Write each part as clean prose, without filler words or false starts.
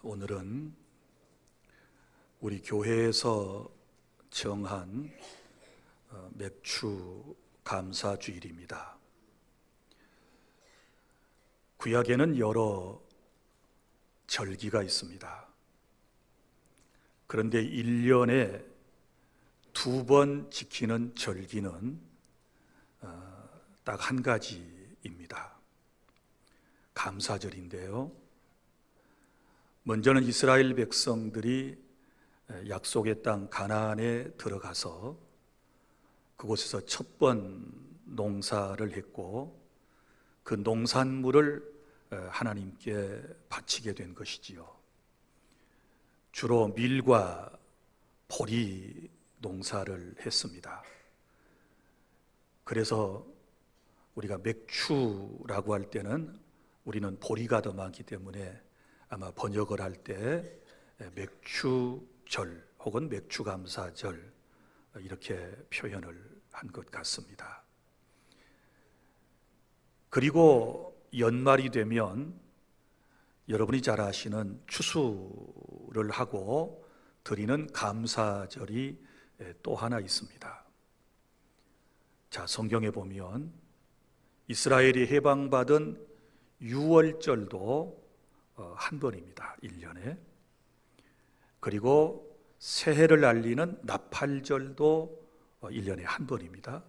오늘은 우리 교회에서 정한 맥주 감사주일입니다. 구약에는 여러 절기가 있습니다. 그런데 1년에 2번 지키는 절기는 딱 한 가지입니다. 감사절인데요. 먼저는 이스라엘 백성들이 약속의 땅 가나안에 들어가서 그곳에서 첫 번 농사를 했고 그 농산물을 하나님께 바치게 된 것이지요. 주로 밀과 보리 농사를 했습니다. 그래서 우리가 맥주라고 할 때는 우리는 보리가 더 많기 때문에 아마 번역을 할 때 맥주절 혹은 맥주감사절 이렇게 표현을 한 것 같습니다. 그리고 연말이 되면 여러분이 잘 아시는 추수를 하고 드리는 감사절이 또 하나 있습니다. 자, 성경에 보면 이스라엘이 해방받은 유월절도 한 번입니다. 1년에. 그리고 새해를 알리는 나팔절도 1년에 한 번입니다.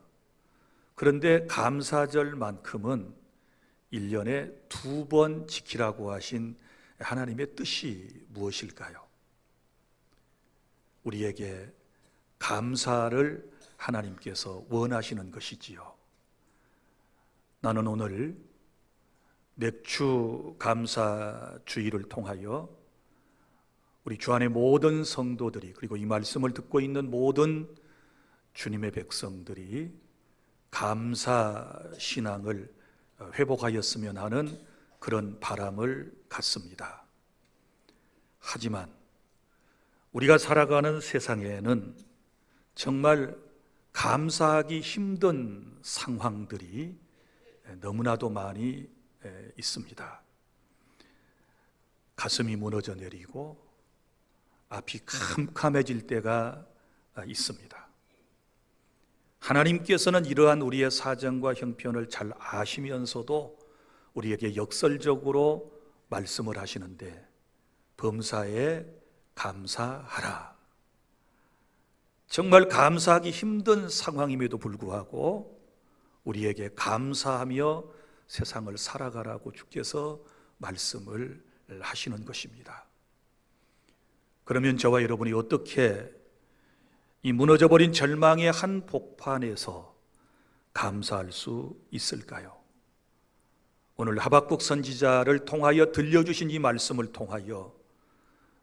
그런데 감사절만큼은 1년에 2번 지키라고 하신 하나님의 뜻이 무엇일까요? 우리에게 감사를 하나님께서 원하시는 것이지요. 나는 오늘 맥주 감사 주일을 통하여 우리 주 안의 모든 성도들이 그리고 이 말씀을 듣고 있는 모든 주님의 백성들이 감사 신앙을 회복하였으면 하는 그런 바람을 갖습니다. 하지만 우리가 살아가는 세상에는 정말 감사하기 힘든 상황들이 너무나도 많이 있습니다. 가슴이 무너져 내리고 앞이 캄캄해질 때가 있습니다. 하나님께서는 이러한 우리의 사정과 형편을 잘 아시면서도 우리에게 역설적으로 말씀을 하시는데 범사에 감사하라. 정말 감사하기 힘든 상황임에도 불구하고 우리에게 감사하며 세상을 살아가라고 주께서 말씀을 하시는 것입니다. 그러면 저와 여러분이 어떻게 이 무너져버린 절망의 한복판에서 감사할 수 있을까요? 오늘 하박국 선지자를 통하여 들려주신 이 말씀을 통하여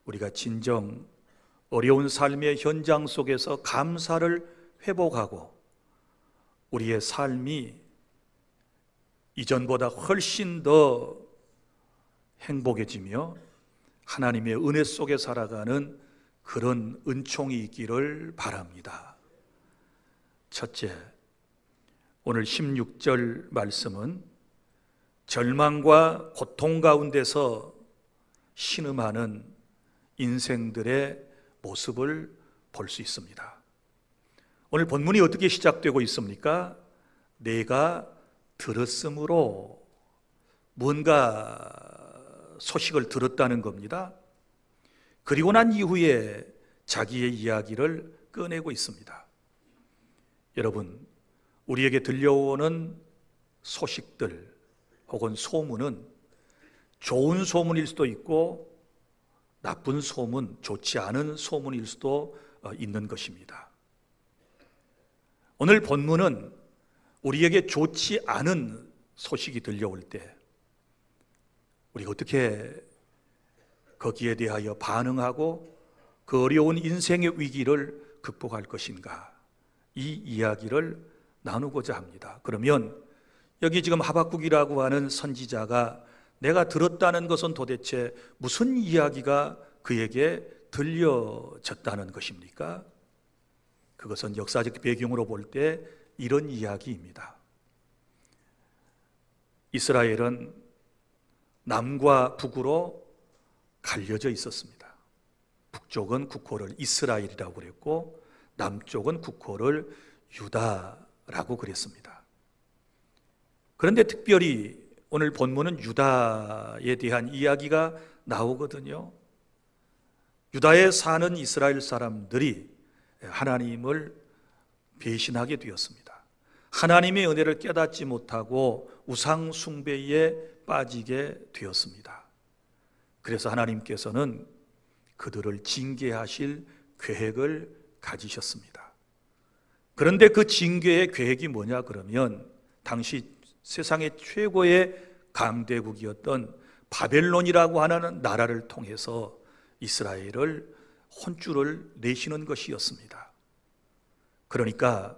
우리가 진정 어려운 삶의 현장 속에서 감사를 회복하고 우리의 삶이 이전보다 훨씬 더 행복해지며 하나님의 은혜 속에 살아가는 그런 은총이 있기를 바랍니다. 첫째, 오늘 16절 말씀은 절망과 고통 가운데서 신음하는 인생들의 모습을 볼 수 있습니다. 오늘 본문이 어떻게 시작되고 있습니까? 내가 들었으므로 뭔가 소식을 들었다는 겁니다. 그리고 난 이후에 자기의 이야기를 꺼내고 있습니다. 여러분, 우리에게 들려오는 소식들 혹은 소문은 좋은 소문일 수도 있고 나쁜 소문, 좋지 않은 소문일 수도 있는 것입니다. 오늘 본문은 우리에게 좋지 않은 소식이 들려올 때 우리가 어떻게 거기에 대하여 반응하고 그 어려운 인생의 위기를 극복할 것인가, 이 이야기를 나누고자 합니다. 그러면 여기 지금 하박국이라고 하는 선지자가 내가 들었다는 것은 도대체 무슨 이야기가 그에게 들려졌다는 것입니까? 그것은 역사적 배경으로 볼 때 이런 이야기입니다. 이스라엘은 남과 북으로 갈려져 있었습니다. 북쪽은 국호를 이스라엘이라고 그랬고 남쪽은 국호를 유다라고 그랬습니다. 그런데 특별히 오늘 본문은 유다에 대한 이야기가 나오거든요. 유다에 사는 이스라엘 사람들이 하나님을 배신하게 되었습니다. 하나님의 은혜를 깨닫지 못하고 우상 숭배에 빠지게 되었습니다. 그래서 하나님께서는 그들을 징계하실 계획을 가지셨습니다. 그런데 그 징계의 계획이 뭐냐 그러면 당시 세상의 최고의 강대국이었던 바벨론이라고 하는 나라를 통해서 이스라엘을 혼쭐을 내시는 것이었습니다. 그러니까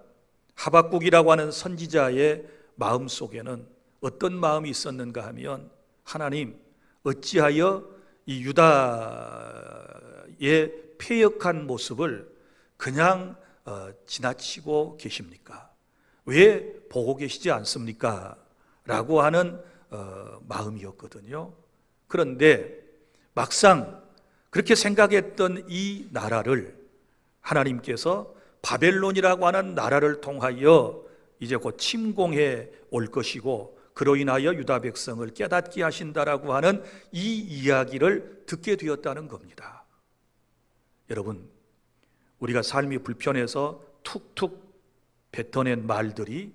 하박국이라고 하는 선지자의 마음속에는 어떤 마음이 있었는가 하면 하나님, 어찌하여 이 유다의 패역한 모습을 그냥 지나치고 계십니까? 왜 보고 계시지 않습니까? 라고 하는 마음이었거든요. 그런데 막상 그렇게 생각했던 이 나라를 하나님께서 바벨론이라고 하는 나라를 통하여 이제 곧 침공해 올 것이고 그로 인하여 유다 백성을 깨닫게 하신다라고 하는 이 이야기를 듣게 되었다는 겁니다. 여러분, 우리가 삶이 불편해서 툭툭 뱉어낸 말들이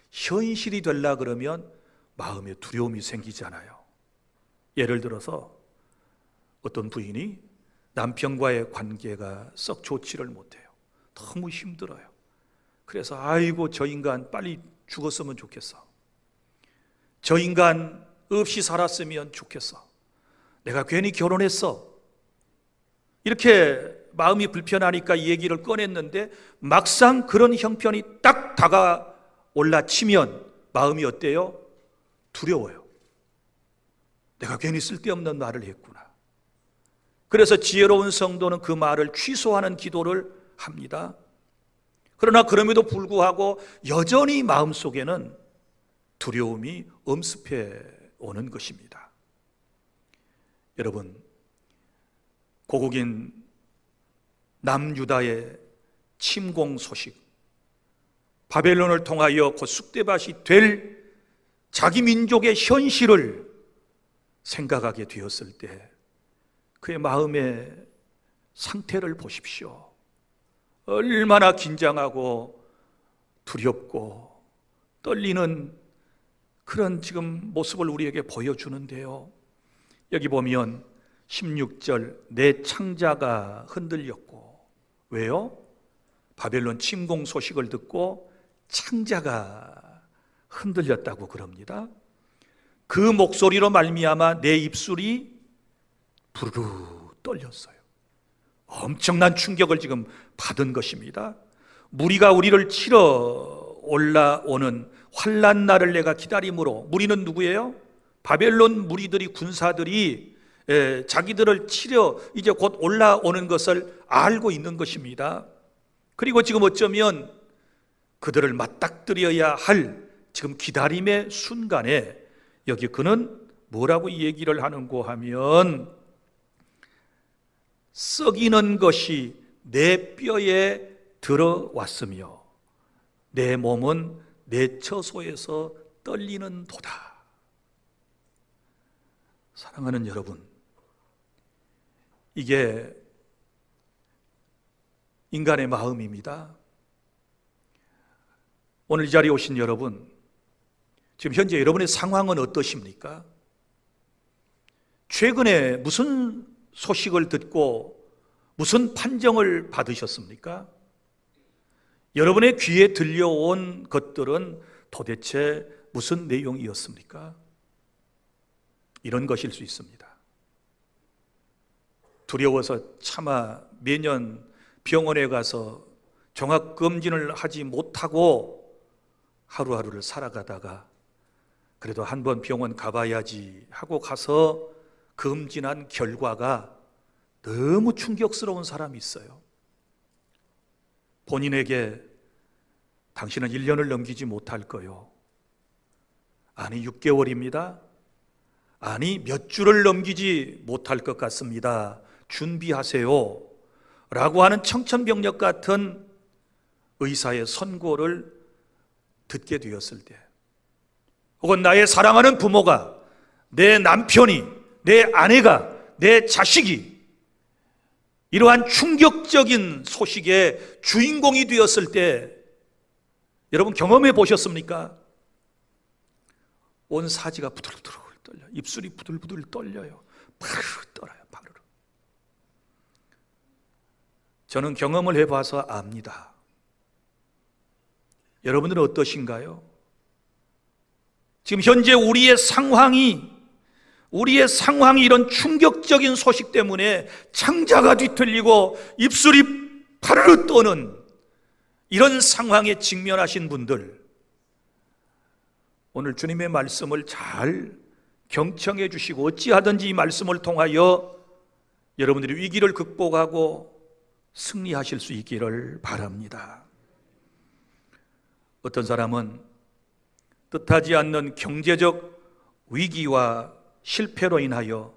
현실이 되려 그러면 마음에 두려움이 생기잖아요. 예를 들어서 어떤 부인이 남편과의 관계가 썩 좋지를 못해요. 너무 힘들어요. 그래서 아이고 저 인간 빨리 죽었으면 좋겠어. 저 인간 없이 살았으면 좋겠어. 내가 괜히 결혼했어. 이렇게 마음이 불편하니까 이 얘기를 꺼냈는데 막상 그런 형편이 딱 다가올라 치면 마음이 어때요? 두려워요. 내가 괜히 쓸데없는 말을 했구나. 그래서 지혜로운 성도는 그 말을 취소하는 기도를 합니다. 그러나 그럼에도 불구하고 여전히 마음속에는 두려움이 엄습해 오는 것입니다. 여러분, 고국인 남유다의 침공 소식, 바벨론을 통하여 곧 쑥대밭이 될 자기 민족의 현실을 생각하게 되었을 때 그의 마음의 상태를 보십시오. 얼마나 긴장하고 두렵고 떨리는 그런 지금 모습을 우리에게 보여주는데요. 여기 보면 16절, 내 창자가 흔들렸고, 왜요? 바벨론 침공 소식을 듣고 창자가 흔들렸다고 그럽니다. 그 목소리로 말미암아 내 입술이 부르르 떨렸어요. 엄청난 충격을 지금 받은 것입니다. 무리가 우리를 치러 올라오는 환난 날을 내가 기다림으로, 무리는 누구예요? 바벨론 무리들이, 군사들이 자기들을 치려 이제 곧 올라오는 것을 알고 있는 것입니다. 그리고 지금 어쩌면 그들을 맞닥뜨려야 할 지금 기다림의 순간에 여기 그는 뭐라고 이 얘기를 하는고 하면 썩이는 것이 내 뼈에 들어왔으며 내 몸은 내 처소에서 떨리는 도다. 사랑하는 여러분, 이게 인간의 마음입니다. 오늘 이 자리에 오신 여러분, 지금 현재 여러분의 상황은 어떠십니까? 최근에 무슨 소식을 듣고 무슨 판정을 받으셨습니까? 여러분의 귀에 들려온 것들은 도대체 무슨 내용이었습니까? 이런 것일 수 있습니다. 두려워서 차마 매년 병원에 가서 종합검진을 하지 못하고 하루하루를 살아가다가 그래도 한번 병원 가봐야지 하고 가서 검진한 결과가 너무 충격스러운 사람이 있어요. 본인에게 당신은 1년을 넘기지 못할 거요. 아니 6개월입니다. 아니, 몇 줄을 넘기지 못할 것 같습니다. 준비하세요 라고 하는 청천벽력 같은 의사의 선고를 듣게 되었을 때, 혹은 나의 사랑하는 부모가, 내 남편이, 내 아내가, 내 자식이 이러한 충격적인 소식의 주인공이 되었을 때, 여러분 경험해 보셨습니까? 온 사지가 부들부들 떨려, 입술이 부들부들 떨려요. 파르르 떨어요, 파르르. 저는 경험을 해봐서 압니다. 여러분들은 어떠신가요? 지금 현재 우리의 상황이 이런 충격적인 소식 때문에 창자가 뒤틀리고 입술이 파르르 떠는 이런 상황에 직면하신 분들, 오늘 주님의 말씀을 잘 경청해 주시고 어찌하든지 이 말씀을 통하여 여러분들이 위기를 극복하고 승리하실 수 있기를 바랍니다. 어떤 사람은 뜻하지 않는 경제적 위기와 실패로 인하여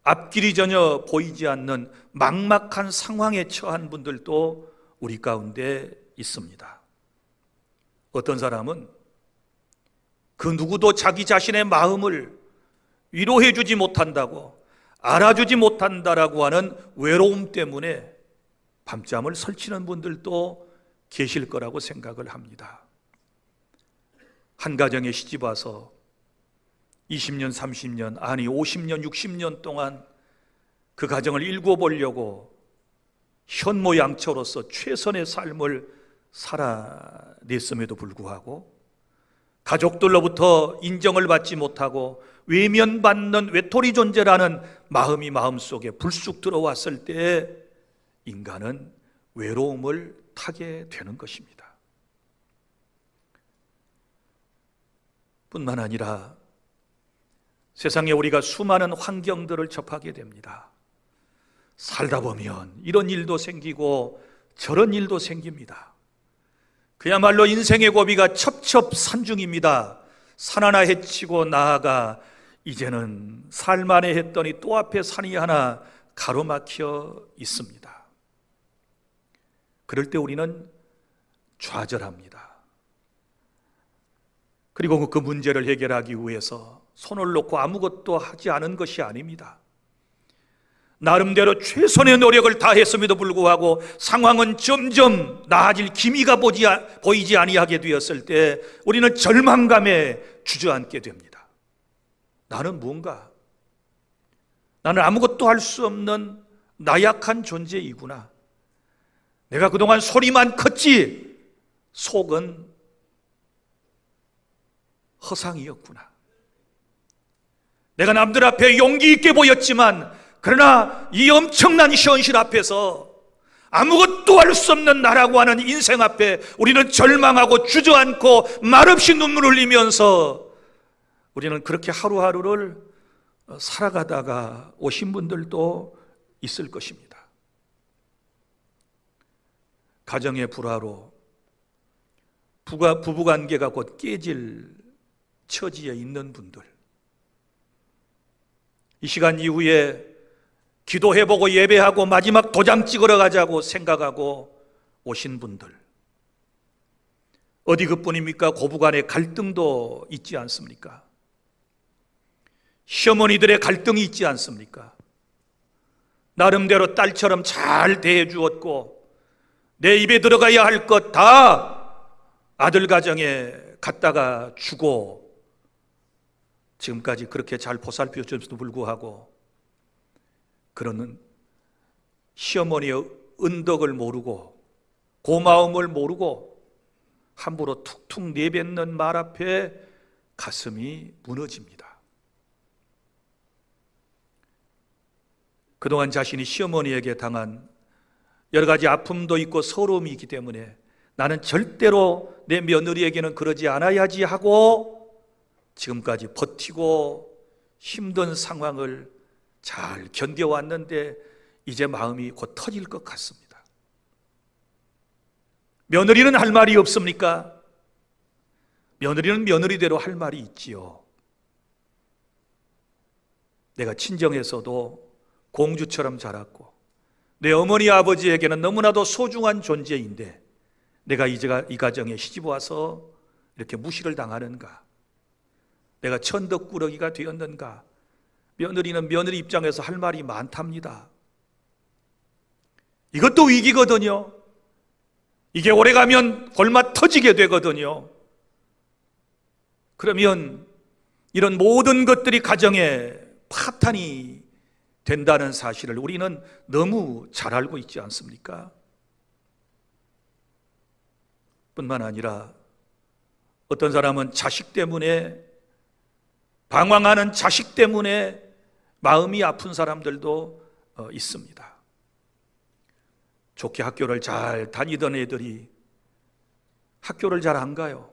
앞길이 전혀 보이지 않는 막막한 상황에 처한 분들도 우리 가운데 있습니다. 어떤 사람은 그 누구도 자기 자신의 마음을 위로해 주지 못한다고, 알아주지 못한다라고 하는 외로움 때문에 밤잠을 설치는 분들도 계실 거라고 생각을 합니다. 한 가정에 시집 와서 20년, 30년, 아니 50년, 60년 동안 그 가정을 일궈보려고 현모양처로서 최선의 삶을 살아냈음에도 불구하고 가족들로부터 인정을 받지 못하고 외면받는 외톨이 존재라는 마음이 마음속에 불쑥 들어왔을 때 인간은 외로움을 타게 되는 것입니다. 뿐만 아니라 세상에 우리가 수많은 환경들을 접하게 됩니다. 살다 보면 이런 일도 생기고 저런 일도 생깁니다. 그야말로 인생의 고비가 첩첩산중입니다. 산 하나 헤치고 나아가 이제는 살만해 했더니 또 앞에 산이 하나 가로막혀 있습니다. 그럴 때 우리는 좌절합니다. 그리고 그 문제를 해결하기 위해서 손을 놓고 아무것도 하지 않은 것이 아닙니다. 나름대로 최선의 노력을 다했음에도 불구하고 상황은 점점 나아질 기미가 보이지 아니하게 되었을 때 우리는 절망감에 주저앉게 됩니다. 나는 무언가, 나는 아무것도 할 수 없는 나약한 존재이구나. 내가 그동안 소리만 컸지 속은 허상이었구나. 내가 남들 앞에 용기 있게 보였지만 그러나 이 엄청난 현실 앞에서 아무것도 할 수 없는 나라고 하는 인생 앞에 우리는 절망하고 주저앉고 말없이 눈물을 흘리면서 우리는 그렇게 하루하루를 살아가다가 오신 분들도 있을 것입니다. 가정의 불화로 부부관계가 곧 깨질 처지에 있는 분들, 이 시간 이후에 기도해보고 예배하고 마지막 도장 찍으러 가자고 생각하고 오신 분들, 어디 그뿐입니까? 고부간에 갈등도 있지 않습니까? 시어머니들의 갈등이 있지 않습니까? 나름대로 딸처럼 잘 대해주었고 내 입에 들어가야 할 것 다 아들 가정에 갖다가 주고 지금까지 그렇게 잘 보살펴줬음에도 불구하고 그러는 시어머니의 은덕을 모르고 고마움을 모르고 함부로 툭툭 내뱉는 말 앞에 가슴이 무너집니다. 그동안 자신이 시어머니에게 당한 여러 가지 아픔도 있고 서러움이 있기 때문에 나는 절대로 내 며느리에게는 그러지 않아야지 하고 지금까지 버티고 힘든 상황을 잘 견뎌왔는데 이제 마음이 곧 터질 것 같습니다. 며느리는 할 말이 없습니까? 며느리는 며느리대로 할 말이 있지요. 내가 친정에서도 공주처럼 자랐고 내 어머니 아버지에게는 너무나도 소중한 존재인데 내가 이 가정에 시집 와서 이렇게 무시를 당하는가? 내가 천덕꾸러기가 되었는가? 며느리는 며느리 입장에서 할 말이 많답니다. 이것도 위기거든요. 이게 오래가면 골마 터지게 되거든요. 그러면 이런 모든 것들이 가정에 파탄이 된다는 사실을 우리는 너무 잘 알고 있지 않습니까? 뿐만 아니라 어떤 사람은 자식 때문에, 방황하는 자식 때문에 마음이 아픈 사람들도 있습니다. 좋게 학교를 잘 다니던 애들이 학교를 잘 안 가요.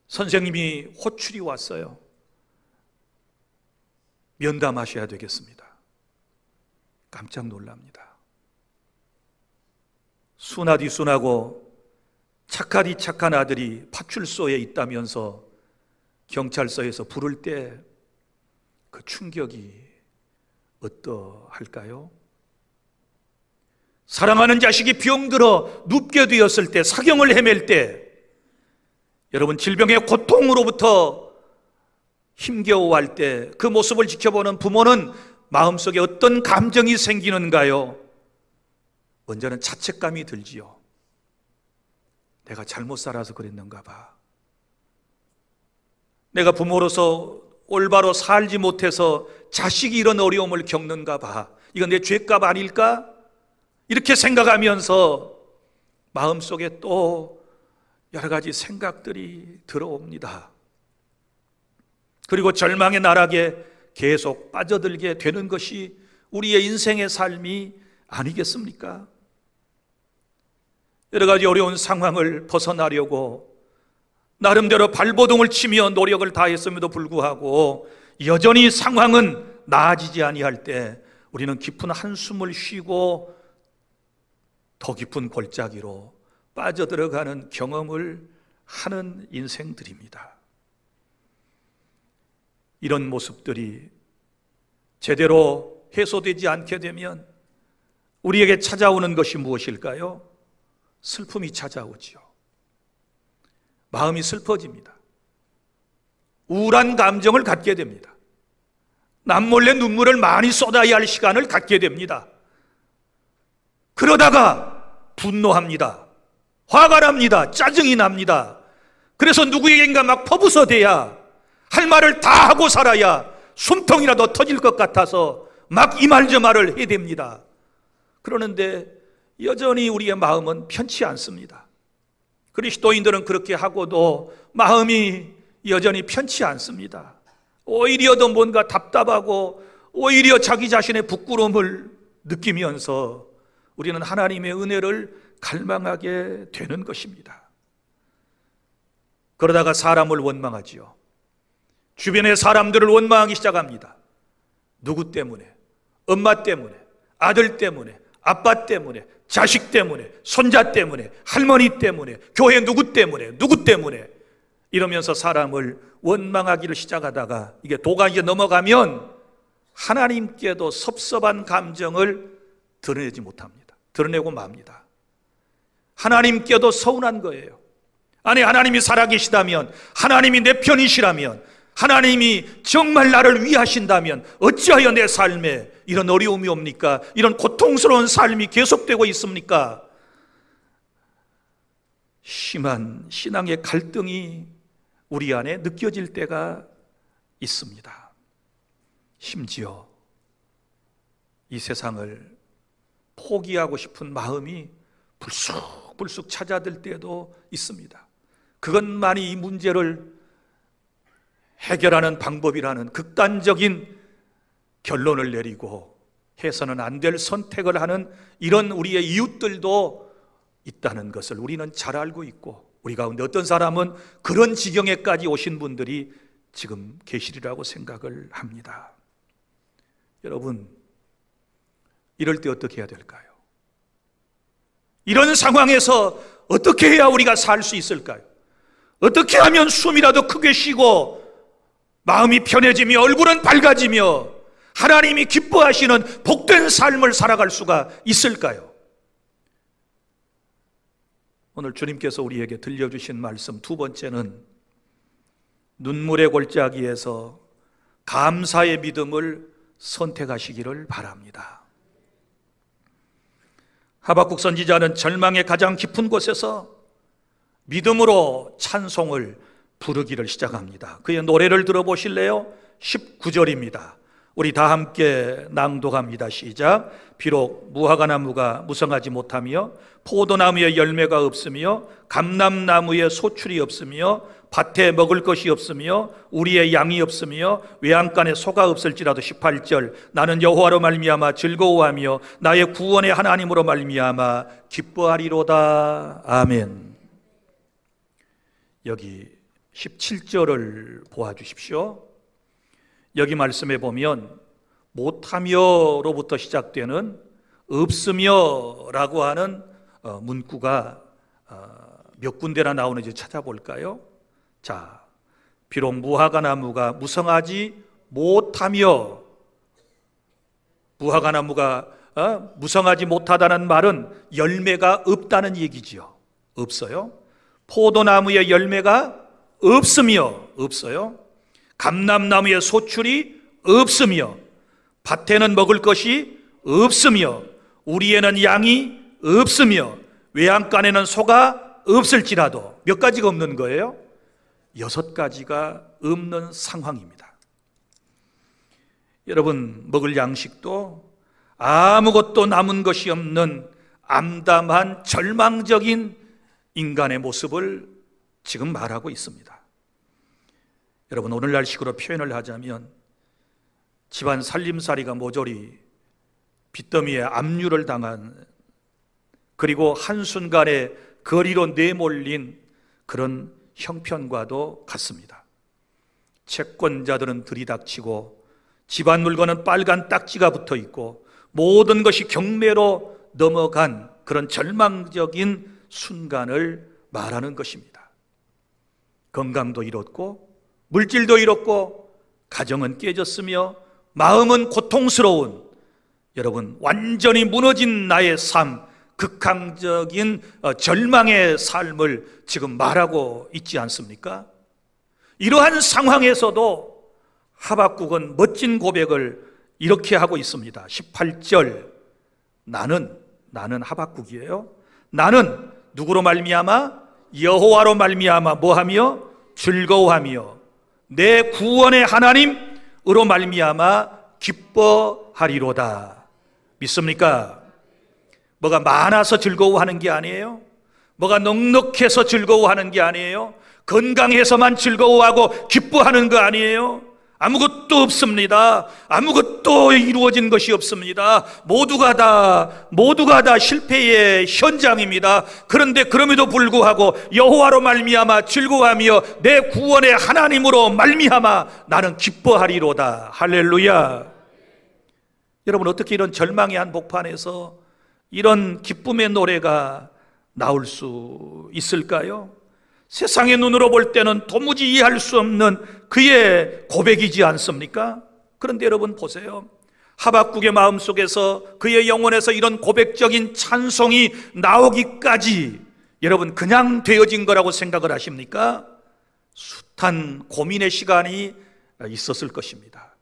선생님이 호출이 왔어요. 면담하셔야 되겠습니다. 깜짝 놀랍니다. 순하디 순하고 착하디 착한 아들이 파출소에 있다면서 경찰서에서 부를 때 그 충격이 어떠할까요? 사랑하는 자식이 병들어 눕게 되었을 때, 사경을 헤맬 때, 여러분 질병의 고통으로부터 힘겨워할 때 그 모습을 지켜보는 부모는 마음속에 어떤 감정이 생기는가요? 먼저는 자책감이 들지요. 내가 잘못 살아서 그랬는가 봐. 내가 부모로서 올바로 살지 못해서 자식이 이런 어려움을 겪는가 봐. 이건 내 죄값 아닐까? 이렇게 생각하면서 마음속에 또 여러 가지 생각들이 들어옵니다. 그리고 절망의 나락에 계속 빠져들게 되는 것이 우리의 인생의 삶이 아니겠습니까? 여러 가지 어려운 상황을 벗어나려고 나름대로 발버둥을 치며 노력을 다했음에도 불구하고 여전히 상황은 나아지지 아니할 때 우리는 깊은 한숨을 쉬고 더 깊은 골짜기로 빠져들어가는 경험을 하는 인생들입니다. 이런 모습들이 제대로 해소되지 않게 되면 우리에게 찾아오는 것이 무엇일까요? 슬픔이 찾아오지요. 마음이 슬퍼집니다. 우울한 감정을 갖게 됩니다. 남몰래 눈물을 많이 쏟아야 할 시간을 갖게 됩니다. 그러다가 분노합니다. 화가 납니다. 짜증이 납니다. 그래서 누구에겐가 막 퍼부서대야, 할 말을 다 하고 살아야 숨통이라도 터질 것 같아서 막 이 말 저 말을 해야 됩니다. 그러는데 여전히 우리의 마음은 편치 않습니다. 그리스도인들은 그렇게 하고도 마음이 여전히 편치 않습니다. 오히려 더 뭔가 답답하고 오히려 자기 자신의 부끄러움을 느끼면서 우리는 하나님의 은혜를 갈망하게 되는 것입니다. 그러다가 사람을 원망하지요. 주변의 사람들을 원망하기 시작합니다. 누구 때문에? 엄마 때문에, 아들 때문에, 아빠 때문에, 자식 때문에, 손자 때문에, 할머니 때문에, 교회 누구 때문에, 누구 때문에 이러면서 사람을 원망하기를 시작하다가 이게 도가 이제 넘어가면 하나님께도 섭섭한 감정을 드러내지 못합니다. 드러내고 맙니다. 하나님께도 서운한 거예요. 아니, 하나님이 살아계시다면, 하나님이 내 편이시라면, 하나님이 정말 나를 위하신다면 어찌하여 내 삶에 이런 어려움이 옵니까? 이런 고통스러운 삶이 계속되고 있습니까? 심한 신앙의 갈등이 우리 안에 느껴질 때가 있습니다. 심지어 이 세상을 포기하고 싶은 마음이 불쑥불쑥 찾아들 때도 있습니다. 그것만이 이 문제를 해결하는 방법이라는 극단적인 결론을 내리고 해서는 안 될 선택을 하는 이런 우리의 이웃들도 있다는 것을 우리는 잘 알고 있고, 우리 가운데 어떤 사람은 그런 지경에까지 오신 분들이 지금 계시리라고 생각을 합니다. 여러분, 이럴 때 어떻게 해야 될까요? 이런 상황에서 어떻게 해야 우리가 살 수 있을까요? 어떻게 하면 숨이라도 크게 쉬고 마음이 편해지며 얼굴은 밝아지며 하나님이 기뻐하시는 복된 삶을 살아갈 수가 있을까요? 오늘 주님께서 우리에게 들려주신 말씀 두 번째는 눈물의 골짜기에서 감사의 믿음을 선택하시기를 바랍니다. 하박국 선지자는 절망의 가장 깊은 곳에서 믿음으로 찬송을 부르기를 시작합니다. 그의 노래를 들어보실래요? 19절입니다. 우리 다 함께 낭독합니다. 시작. 비록 무화과나무가 무성하지 못하며 포도나무에 열매가 없으며 감람나무에 소출이 없으며 밭에 먹을 것이 없으며 우리의 양이 없으며 외양간에 소가 없을지라도 18절 나는 여호와로 말미암아 즐거워하며 나의 구원의 하나님으로 말미암아 기뻐하리로다. 아멘. 여기 17절을 보아주십시오. 여기 말씀에 보면 못하며로부터 시작되는 없으며 라고 하는 문구가 몇 군데나 나오는지 찾아볼까요? 자, 비록 무화과나무가 무성하지 못하며, 무화과나무가 무성하지 못하다는 말은 열매가 없다는 얘기지요. 없어요. 포도나무에 열매가 없어요. 감람나무에 소출이 없으며 밭에는 먹을 것이 없으며 우리에는 양이 없으며 외양간에는 소가 없을지라도 몇 가지가 없는 거예요? 6가지가 없는 상황입니다. 여러분, 먹을 양식도 아무것도 남은 것이 없는 암담한 절망적인 인간의 모습을 지금 말하고 있습니다. 여러분, 오늘날식으로 표현을 하자면 집안 살림살이가 모조리 빚더미에 압류를 당한, 그리고 한순간에 거리로 내몰린 그런 형편과도 같습니다. 채권자들은 들이닥치고 집안 물건은 빨간 딱지가 붙어 있고 모든 것이 경매로 넘어간 그런 절망적인 순간을 말하는 것입니다. 건강도 잃었고 물질도 잃었고 가정은 깨졌으며 마음은 고통스러운, 여러분, 완전히 무너진 나의 삶, 극한적인 절망의 삶을 지금 말하고 있지 않습니까? 이러한 상황에서도 하박국은 멋진 고백을 이렇게 하고 있습니다. 18절 나는 하박국이에요. 나는 누구로 말미암아? 여호와로 말미암아 뭐하며? 즐거워하며 내 구원의 하나님으로 말미암아 기뻐하리로다. 믿습니까? 뭐가 많아서 즐거워하는 게 아니에요. 뭐가 넉넉해서 즐거워하는 게 아니에요. 건강해서만 즐거워하고 기뻐하는 거 아니에요. 아무것도 없습니다. 아무것도 이루어진 것이 없습니다. 모두가 다 실패의 현장입니다. 그런데 그럼에도 불구하고 여호와로 말미암아 즐거워하며 내 구원의 하나님으로 말미암아 나는 기뻐하리로다. 할렐루야. 여러분, 어떻게 이런 절망의 한복판에서 이런 기쁨의 노래가 나올 수 있을까요? 세상의 눈으로 볼 때는 도무지 이해할 수 없는 그의 고백이지 않습니까? 그런데 여러분 보세요. 하박국의 마음속에서, 그의 영혼에서 이런 고백적인 찬송이 나오기까지 여러분 그냥 되어진 거라고 생각을 하십니까? 숱한 고민의 시간이 있었을 것입니다.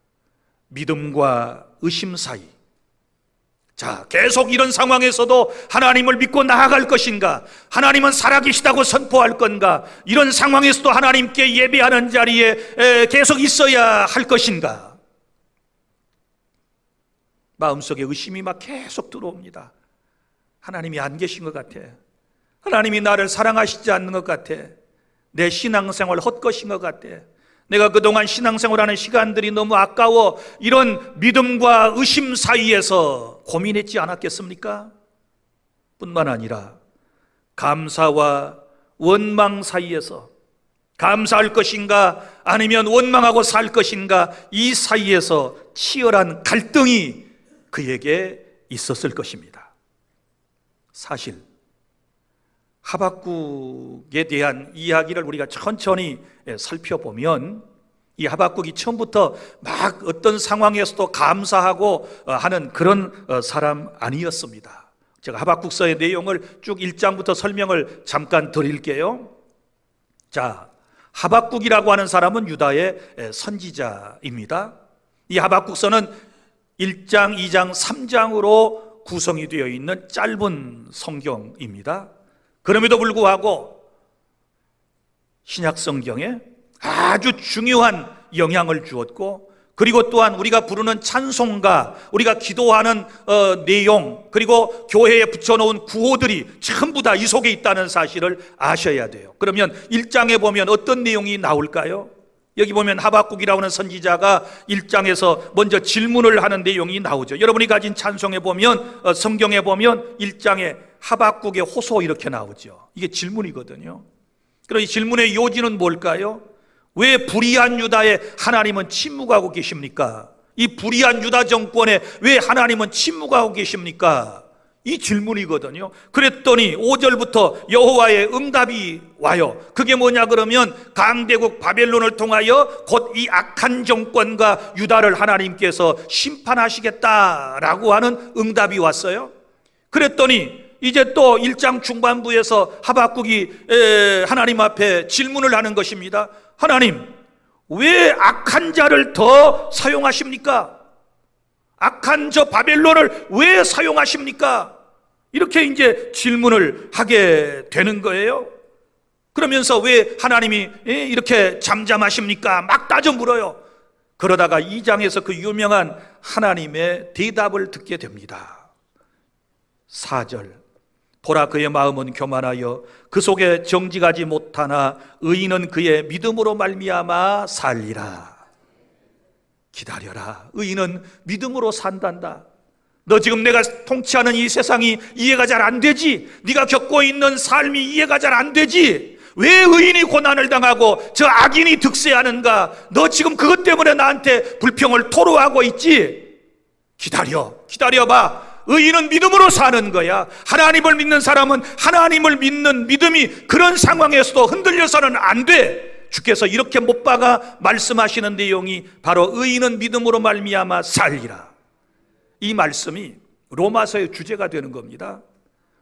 믿음과 의심 사이. 자, 계속 이런 상황에서도 하나님을 믿고 나아갈 것인가? 하나님은 살아계시다고 선포할 건가? 이런 상황에서도 하나님께 예배하는 자리에 계속 있어야 할 것인가? 마음속에 의심이 막 계속 들어옵니다. 하나님이 안 계신 것 같아. 하나님이 나를 사랑하시지 않는 것 같아. 내 신앙생활 헛것인 것 같아. 내가 그동안 신앙생활하는 시간들이 너무 아까워. 이런 믿음과 의심 사이에서 고민했지 않았겠습니까? 뿐만 아니라 감사와 원망 사이에서, 감사할 것인가 아니면 원망하고 살 것인가, 이 사이에서 치열한 갈등이 그에게 있었을 것입니다. 사실 하박국에 대한 이야기를 우리가 천천히 살펴보면 이 하박국이 처음부터 막 어떤 상황에서도 감사하고 하는 그런 사람 아니었습니다. 제가 하박국서의 내용을 쭉 1장부터 설명을 잠깐 드릴게요. 자, 하박국이라고 하는 사람은 유다의 선지자입니다. 이 하박국서는 1장, 2장, 3장으로 구성이 되어 있는 짧은 성경입니다. 그럼에도 불구하고 신약 성경에 아주 중요한 영향을 주었고, 그리고 또한 우리가 부르는 찬송가, 우리가 기도하는 내용, 그리고 교회에 붙여놓은 구호들이 전부 다 이 속에 있다는 사실을 아셔야 돼요. 그러면 1장에 보면 어떤 내용이 나올까요? 여기 보면 하박국이라고 하는 선지자가 1장에서 먼저 질문을 하는 내용이 나오죠. 여러분이 가진 찬송에 보면, 성경에 보면 1장에 하박국의 호소 이렇게 나오죠. 이게 질문이거든요. 그럼 이 질문의 요지는 뭘까요? 왜 불의한 유다에 하나님은 침묵하고 계십니까? 이 불의한 유다 정권에 왜 하나님은 침묵하고 계십니까? 이 질문이거든요. 그랬더니 5절부터 여호와의 응답이 와요. 그게 뭐냐 그러면 강대국 바벨론을 통하여 곧 이 악한 정권과 유다를 하나님께서 심판하시겠다라고 하는 응답이 왔어요. 그랬더니 이제 또 1장 중반부에서 하박국이 하나님 앞에 질문을 하는 것입니다. 하나님, 왜 악한 자를 더 사용하십니까? 악한 저 바벨론을 왜 사용하십니까? 이렇게 이제 질문을 하게 되는 거예요. 그러면서 왜 하나님이 이렇게 잠잠하십니까? 막 따져 물어요. 그러다가 2장에서 그 유명한 하나님의 대답을 듣게 됩니다. 4절, 보라 그의 마음은 교만하여 그 속에 정직하지 못하나 의인은 그의 믿음으로 말미암아 살리라. 기다려라. 의인은 믿음으로 산단다. 너 지금 내가 통치하는 이 세상이 이해가 잘 안 되지? 네가 겪고 있는 삶이 이해가 잘 안 되지? 왜 의인이 고난을 당하고 저 악인이 득세하는가? 너 지금 그것 때문에 나한테 불평을 토로하고 있지? 기다려봐. 의인은 믿음으로 사는 거야. 하나님을 믿는 사람은 하나님을 믿는 믿음이 그런 상황에서도 흔들려서는 안 돼. 주께서 이렇게 못 박아 말씀하시는 내용이 바로 의인은 믿음으로 말미암아 살리라. 이 말씀이 로마서의 주제가 되는 겁니다.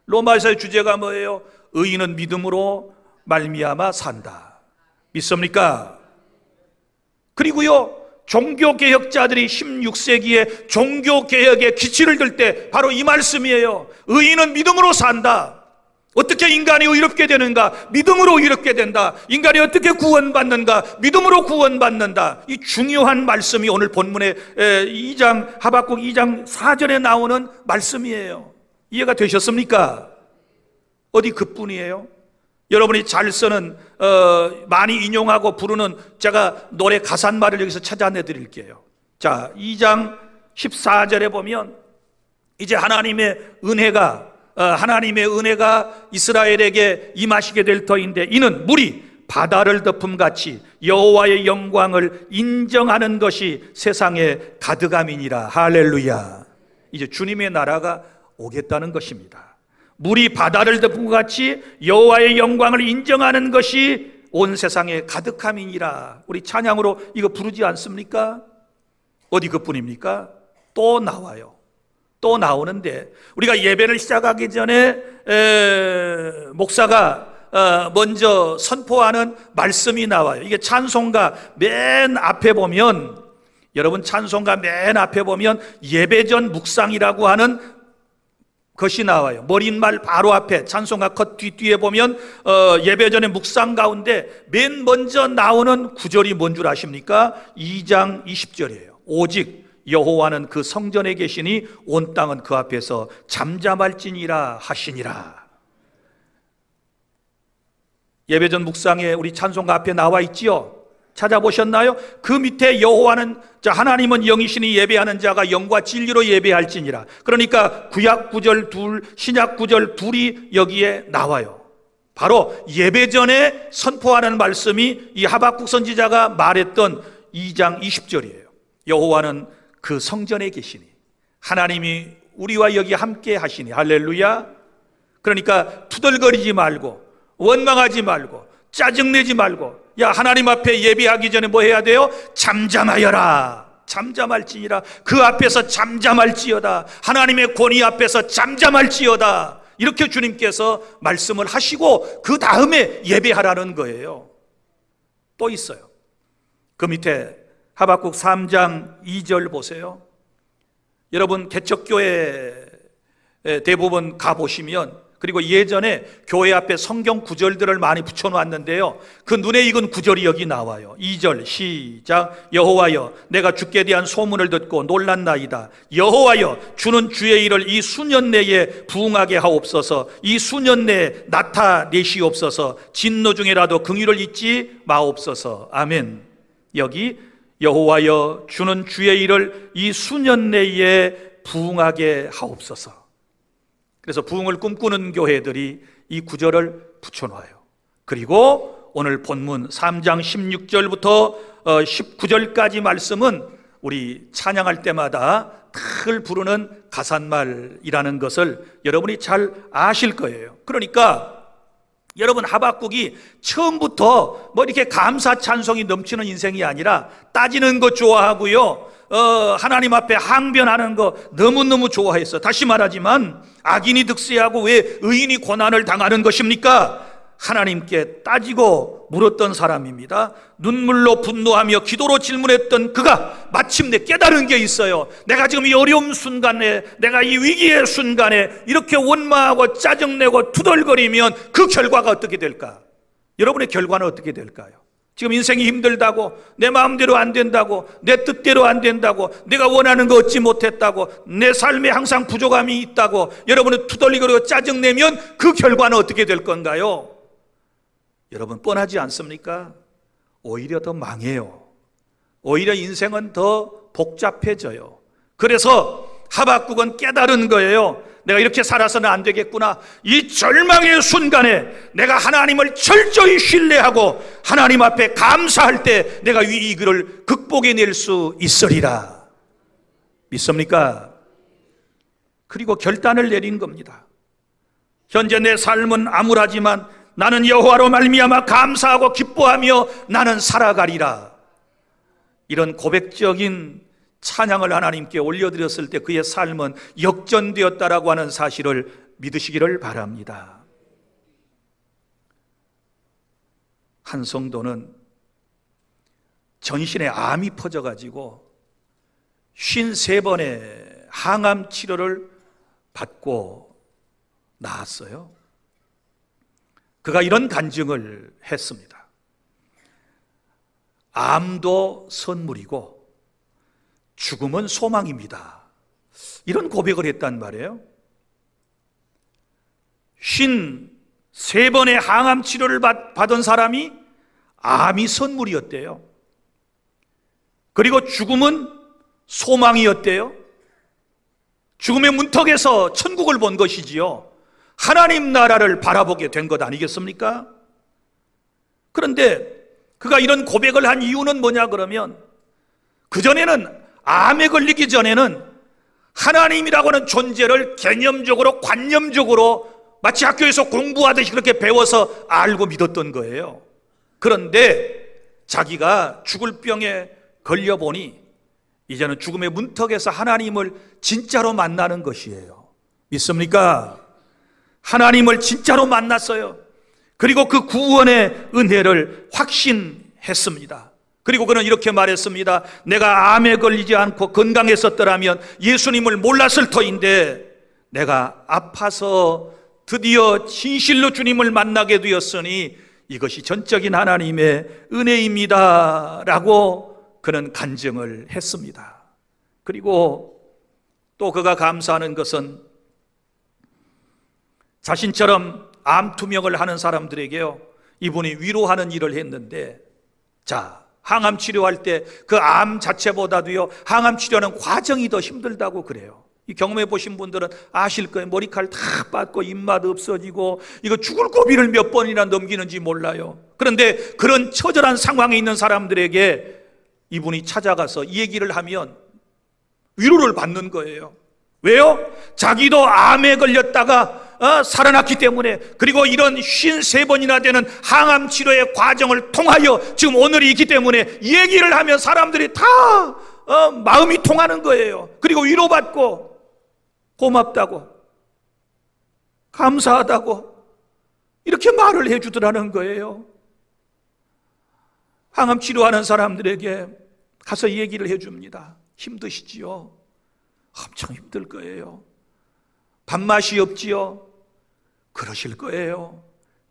로마서의 주제가 뭐예요? 의인은 믿음으로 말미암아 산다. 믿습니까? 그리고요, 종교개혁자들이 16세기에 종교개혁의 기치를 들 때 바로 이 말씀이에요. 의인은 믿음으로 산다. 어떻게 인간이 의롭게 되는가? 믿음으로 의롭게 된다. 인간이 어떻게 구원받는가? 믿음으로 구원받는다. 이 중요한 말씀이 오늘 본문의 2장, 하박국 2장 4절에 나오는 말씀이에요. 이해가 되셨습니까? 어디 그뿐이에요? 여러분이 잘 쓰는 많이 인용하고 부르는 제가 노래 가사말을 여기서 찾아내 드릴게요. 자, 2장 14절에 보면 이제 하나님의 은혜가 이스라엘에게 임하시게 될 터인데, 이는 물이 바다를 덮음같이 여호와의 영광을 인정하는 것이 세상에 가득함이니라. 할렐루야. 이제 주님의 나라가 오겠다는 것입니다. 물이 바다를 덮음같이 여호와의 영광을 인정하는 것이 온 세상에 가득함이니라. 우리 찬양으로 이거 부르지 않습니까? 어디 그뿐입니까? 또 나와요. 또 나오는데, 우리가 예배를 시작하기 전에 목사가 먼저 선포하는 말씀이 나와요. 이게 찬송가 맨 앞에 보면, 여러분 찬송가 맨 앞에 보면 예배전 묵상이라고 하는 것이 나와요. 머릿말 바로 앞에 찬송가 컷 뒤에 보면 예배전의 묵상 가운데 맨 먼저 나오는 구절이 뭔 줄 아십니까? 2장 20절이에요. 오직 여호와는 그 성전에 계시니 온 땅은 그 앞에서 잠잠할지니라 하시니라. 예배전 묵상에 우리 찬송가 앞에 나와 있지요? 찾아보셨나요? 그 밑에 여호와는, 하나님은 영이시니 예배하는 자가 영과 진리로 예배할지니라. 그러니까 구약 구절 둘, 신약 구절 둘이 여기에 나와요. 바로 예배전에 선포하는 말씀이 이 하박국 선지자가 말했던 2장 20절이에요. 여호와는 그 성전에 계시니, 하나님이 우리와 여기 함께 하시니. 할렐루야. 그러니까 투덜거리지 말고, 원망하지 말고, 짜증내지 말고, 야, 하나님 앞에 예배하기 전에 뭐 해야 돼요? 잠잠하여라. 잠잠할지니라. 그 앞에서 잠잠할지어다. 하나님의 권위 앞에서 잠잠할지어다. 이렇게 주님께서 말씀을 하시고 그 다음에 예배하라는 거예요. 또 있어요. 그 밑에 하박국 3장 2절 보세요. 여러분 개척교회 대부분 가보시면, 그리고 예전에 교회 앞에 성경 구절들을 많이 붙여놓았는데요, 그 눈에 익은 구절이 여기 나와요. 2절 시작. 여호와여, 내가 주께 대한 소문을 듣고 놀랐나이다. 여호와여, 주는 주의 일을 이 수년 내에 부응하게 하옵소서. 이 수년 내에 나타내시옵소서. 진노 중에라도 긍휼을 잊지 마옵소서. 아멘. 여기 여호와여, 주는 주의 일을 이 수년 내에 부응하게 하옵소서. 그래서 부흥을 꿈꾸는 교회들이 이 구절을 붙여놔요. 그리고 오늘 본문 3장 16절부터 19절까지 말씀은 우리 찬양할 때마다 늘 부르는 가삿말이라는 것을 여러분이 잘 아실 거예요. 그러니까 여러분, 하박국이 처음부터 뭐 이렇게 감사 찬송이 넘치는 인생이 아니라 따지는 것 좋아하고요, 하나님 앞에 항변하는 거 너무너무 좋아했어. 다시 말하지만 악인이 득세하고 왜 의인이 고난을 당하는 것입니까? 하나님께 따지고 물었던 사람입니다. 눈물로 분노하며 기도로 질문했던 그가 마침내 깨달은 게 있어요. 내가 지금 이 어려움 순간에, 내가 이 위기의 순간에 이렇게 원망하고 짜증내고 투덜거리면 그 결과가 어떻게 될까? 여러분의 결과는 어떻게 될까요? 지금 인생이 힘들다고, 내 마음대로 안 된다고, 내 뜻대로 안 된다고, 내가 원하는 거 얻지 못했다고, 내 삶에 항상 부족함이 있다고 여러분은 투덜거리고 짜증내면 그 결과는 어떻게 될 건가요? 여러분, 뻔하지 않습니까? 오히려 더 망해요. 오히려 인생은 더 복잡해져요. 그래서 하박국은 깨달은 거예요. 내가 이렇게 살아서는 안 되겠구나. 이 절망의 순간에 내가 하나님을 철저히 신뢰하고 하나님 앞에 감사할 때 내가 이 위기를 극복해낼 수 있으리라. 믿습니까? 그리고 결단을 내린 겁니다. 현재 내 삶은 암울하지만 나는 여호와로 말미암아 감사하고 기뻐하며 나는 살아가리라. 이런 고백적인 찬양을 하나님께 올려드렸을 때 그의 삶은 역전되었다라고 하는 사실을 믿으시기를 바랍니다. 한 성도는 전신에 암이 퍼져가지고 53번의 항암 치료를 받고 나았어요. 그가 이런 간증을 했습니다. 암도 선물이고 죽음은 소망입니다. 이런 고백을 했단 말이에요. 53번의 항암 치료를 받은 사람이 암이 선물이었대요. 그리고 죽음은 소망이었대요. 죽음의 문턱에서 천국을 본 것이지요. 하나님 나라를 바라보게 된 것 아니겠습니까? 그런데 그가 이런 고백을 한 이유는 뭐냐 그러면, 그전에는 암에 걸리기 전에는 하나님이라고 하는 존재를 개념적으로, 관념적으로 마치 학교에서 공부하듯이 그렇게 배워서 알고 믿었던 거예요. 그런데 자기가 죽을 병에 걸려보니 이제는 죽음의 문턱에서 하나님을 진짜로 만나는 것이에요. 믿습니까? 하나님을 진짜로 만났어요. 그리고 그 구원의 은혜를 확신했습니다. 그리고 그는 이렇게 말했습니다. 내가 암에 걸리지 않고 건강했었더라면 예수님을 몰랐을 터인데 내가 아파서 드디어 진실로 주님을 만나게 되었으니 이것이 전적인 하나님의 은혜입니다 라고 그는 간증을 했습니다. 그리고 또 그가 감사하는 것은 자신처럼 암 투명을 하는 사람들에게요, 이분이 위로하는 일을 했는데, 자, 항암 치료할 때 그 암 자체보다도요, 항암 치료하는 과정이 더 힘들다고 그래요. 이 경험해 보신 분들은 아실 거예요. 머리칼 다 빠지고 입맛 없어지고 이거 죽을 고비를 몇 번이나 넘기는지 몰라요. 그런데 그런 처절한 상황에 있는 사람들에게 이분이 찾아가서 이 얘기를 하면 위로를 받는 거예요. 왜요? 자기도 암에 걸렸다가 살아났기 때문에, 그리고 이런 53번이나 되는 항암 치료의 과정을 통하여 지금 오늘이 있기 때문에 얘기를 하면 사람들이 다 마음이 통하는 거예요. 그리고 위로받고 고맙다고, 감사하다고 이렇게 말을 해주더라는 거예요. 항암 치료하는 사람들에게 가서 얘기를 해줍니다. 힘드시지요? 엄청 힘들 거예요. 밥맛이 없지요? 그러실 거예요.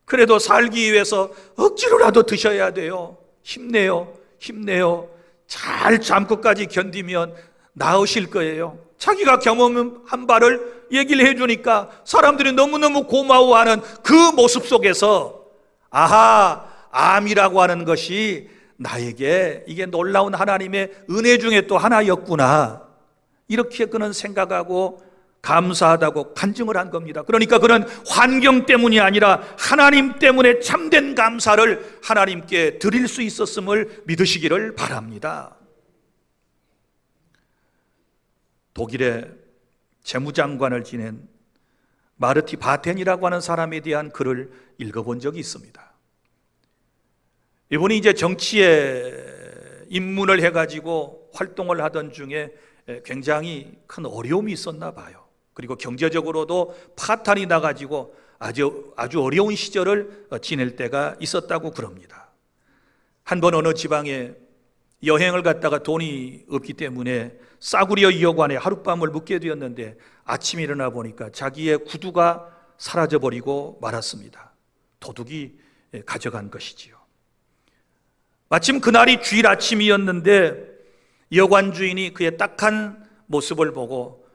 그래도 살기 위해서 억지로라도 드셔야 돼요. 힘내요, 힘내요. 잘 잠깐까지 견디면 나으실 거예요. 자기가 경험한 바를 얘기를 해주니까 사람들이 너무너무 고마워하는 그 모습 속에서, 아하, 암이라고 하는 것이 나에게 이게 놀라운 하나님의 은혜 중에 또 하나였구나, 이렇게 그는 생각하고 감사하다고 간증을 한 겁니다. 그러니까 그는 환경 때문이 아니라 하나님 때문에 참된 감사를 하나님께 드릴 수 있었음을 믿으시기를 바랍니다. 독일의 재무장관을 지낸 마르티 바텐이라고 하는 사람에 대한 글을 읽어본 적이 있습니다. 이분이 이제 정치에 입문을 해가지고 활동을 하던 중에 굉장히 큰 어려움이 있었나 봐요. 그리고 경제적으로도 파탄이 나가지고 아주 어려운 시절을 지낼 때가 있었다고 그럽니다. 한 번 어느 지방에 여행을 갔다가 돈이 없기 때문에 싸구려 이어관에 하룻밤을 묵게 되었는데, 아침에 일어나 보니까 자기의 구두가 사라져버리고 말았습니다. 도둑이 가져간 것이지요. 마침 그날이 주일 아침이었는데 여관 주인이 그의 딱한 모습을 보고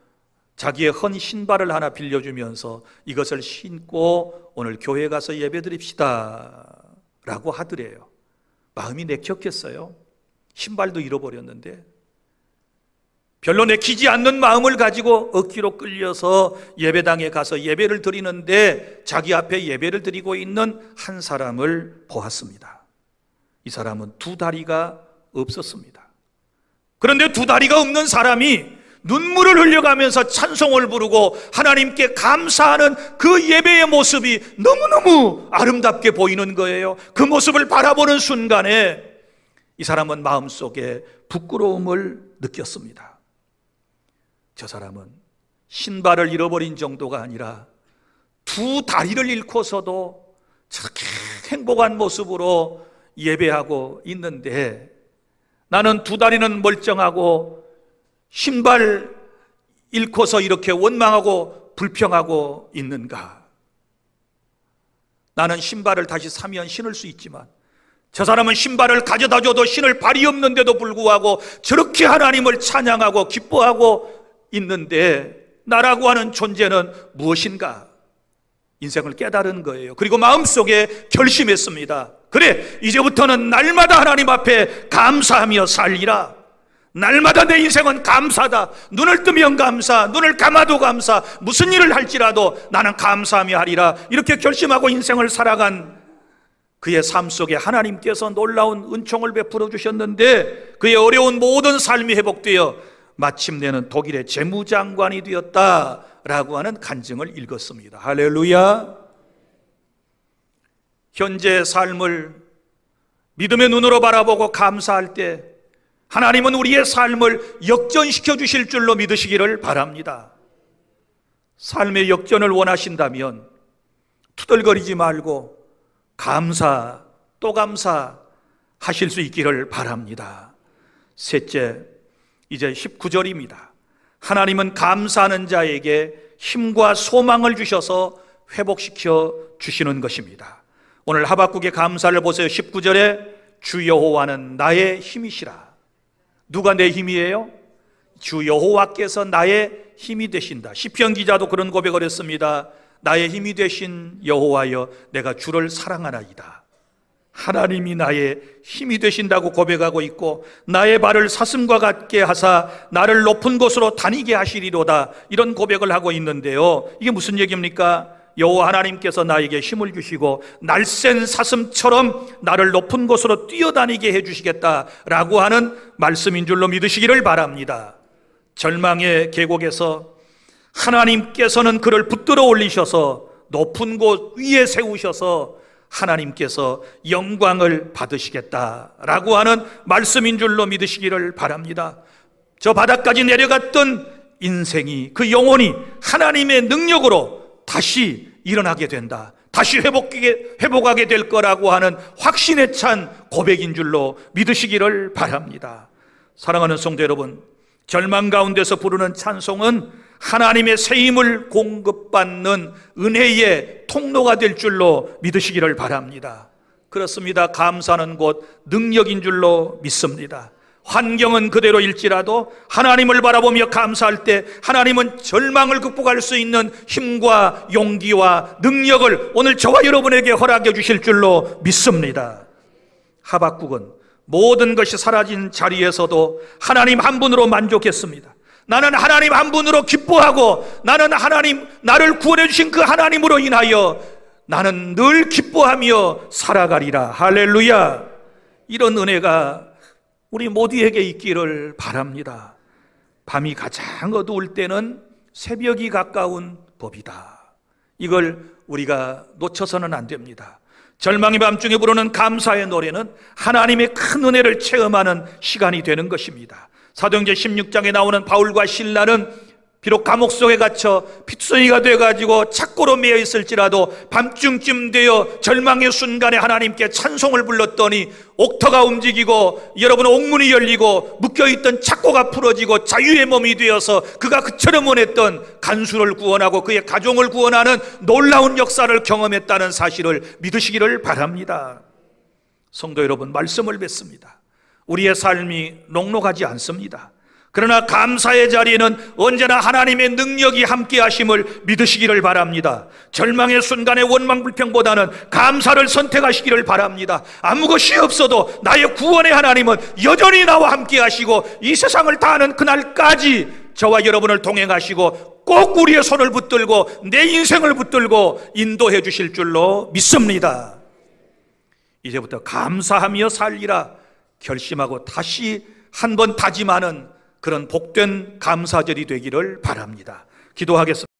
자기의 헌 신발을 하나 빌려주면서 이것을 신고 오늘 교회 가서 예배드립시다 라고 하더래요. 마음이 내켰겠어요? 신발도 잃어버렸는데 별로 내키지 않는 마음을 가지고 억지로 끌려서 예배당에 가서 예배를 드리는데 자기 앞에 예배를 드리고 있는 한 사람을 보았습니다. 이 사람은 두 다리가 없었습니다. 그런데 두 다리가 없는 사람이 눈물을 흘려가면서 찬송을 부르고 하나님께 감사하는 그 예배의 모습이 너무너무 아름답게 보이는 거예요. 그 모습을 바라보는 순간에 이 사람은 마음속에 부끄러움을 느꼈습니다. 저 사람은 신발을 잃어버린 정도가 아니라 두 다리를 잃고서도 저렇게 행복한 모습으로 예배하고 있는데, 나는 두 다리는 멀쩡하고 신발 잃고서 이렇게 원망하고 불평하고 있는가? 나는 신발을 다시 사면 신을 수 있지만 저 사람은 신발을 가져다 줘도 신을 발이 없는데도 불구하고 저렇게 하나님을 찬양하고 기뻐하고 있는데, 나라고 하는 존재는 무엇인가? 인생을 깨달은 거예요. 그리고 마음속에 결심했습니다. 그래, 이제부터는 날마다 하나님 앞에 감사하며 살리라. 날마다 내 인생은 감사다. 눈을 뜨면 감사, 눈을 감아도 감사, 무슨 일을 할지라도 나는 감사하며 하리라. 이렇게 결심하고 인생을 살아간 그의 삶 속에 하나님께서 놀라운 은총을 베풀어 주셨는데, 그의 어려운 모든 삶이 회복되어 마침내는 독일의 재무장관이 되었다라고 하는 간증을 읽었습니다. 할렐루야. 현재 삶을 믿음의 눈으로 바라보고 감사할 때 하나님은 우리의 삶을 역전시켜 주실 줄로 믿으시기를 바랍니다. 삶의 역전을 원하신다면 투덜거리지 말고 감사 또 감사 하실 수 있기를 바랍니다. 셋째, 이제 19절입니다. 하나님은 감사하는 자에게 힘과 소망을 주셔서 회복시켜 주시는 것입니다. 오늘 하박국의 감사를 보세요. 19절에 주 여호와는 나의 힘이시라. 누가 내 힘이에요? 주 여호와께서 나의 힘이 되신다. 시편 기자도 그런 고백을 했습니다. 나의 힘이 되신 여호와여, 내가 주를 사랑하나이다. 하나님이 나의 힘이 되신다고 고백하고 있고, 나의 발을 사슴과 같게 하사 나를 높은 곳으로 다니게 하시리로다, 이런 고백을 하고 있는데요. 이게 무슨 얘기입니까? 여호와 하나님께서 나에게 힘을 주시고 날쌘 사슴처럼 나를 높은 곳으로 뛰어다니게 해주시겠다라고 하는 말씀인 줄로 믿으시기를 바랍니다. 절망의 계곡에서 하나님께서는 그를 붙들어 올리셔서 높은 곳 위에 세우셔서 하나님께서 영광을 받으시겠다라고 하는 말씀인 줄로 믿으시기를 바랍니다. 저 바닥까지 내려갔던 인생이, 그 영혼이 하나님의 능력으로 다시 일어나게 된다, 다시 회복하게 될 거라고 하는 확신에 찬 고백인 줄로 믿으시기를 바랍니다. 사랑하는 성도 여러분, 절망 가운데서 부르는 찬송은 하나님의 새 힘을 공급받는 은혜의 통로가 될 줄로 믿으시기를 바랍니다. 그렇습니다. 감사하는 곳 능력인 줄로 믿습니다. 환경은 그대로일지라도 하나님을 바라보며 감사할 때 하나님은 절망을 극복할 수 있는 힘과 용기와 능력을 오늘 저와 여러분에게 허락해 주실 줄로 믿습니다. 하박국은 모든 것이 사라진 자리에서도 하나님 한 분으로 만족했습니다. 나는 하나님 한 분으로 기뻐하고, 나는 하나님, 나를 구원해 주신 그 하나님으로 인하여 나는 늘 기뻐하며 살아가리라. 할렐루야. 이런 은혜가 우리 모두에게 있기를 바랍니다. 밤이 가장 어두울 때는 새벽이 가까운 법이다. 이걸 우리가 놓쳐서는 안 됩니다. 절망의 밤중에 부르는 감사의 노래는 하나님의 큰 은혜를 체험하는 시간이 되는 것입니다. 사도행전 16장에 나오는 바울과 실라는 비록 감옥 속에 갇혀 핏소리가 돼가지고 착고로 매여 있을지라도 밤중쯤 되어 절망의 순간에 하나님께 찬송을 불렀더니 옥터가 움직이고 여러분 옥문이 열리고 묶여있던 착고가 풀어지고 자유의 몸이 되어서 그가 그처럼 원했던 간수를 구원하고 그의 가족을 구원하는 놀라운 역사를 경험했다는 사실을 믿으시기를 바랍니다. 성도 여러분, 말씀을 뵙습니다. 우리의 삶이 녹록하지 않습니다. 그러나 감사의 자리에는 언제나 하나님의 능력이 함께 하심을 믿으시기를 바랍니다. 절망의 순간의 원망불평보다는 감사를 선택하시기를 바랍니다. 아무 것이 없어도 나의 구원의 하나님은 여전히 나와 함께 하시고 이 세상을 다하는 그날까지 저와 여러분을 동행하시고 꼭 우리의 손을 붙들고 내 인생을 붙들고 인도해 주실 줄로 믿습니다. 이제부터 감사하며 살리라 결심하고 다시 한번 다짐하는 그런 복된 감사절이 되기를 바랍니다. 기도하겠습니다.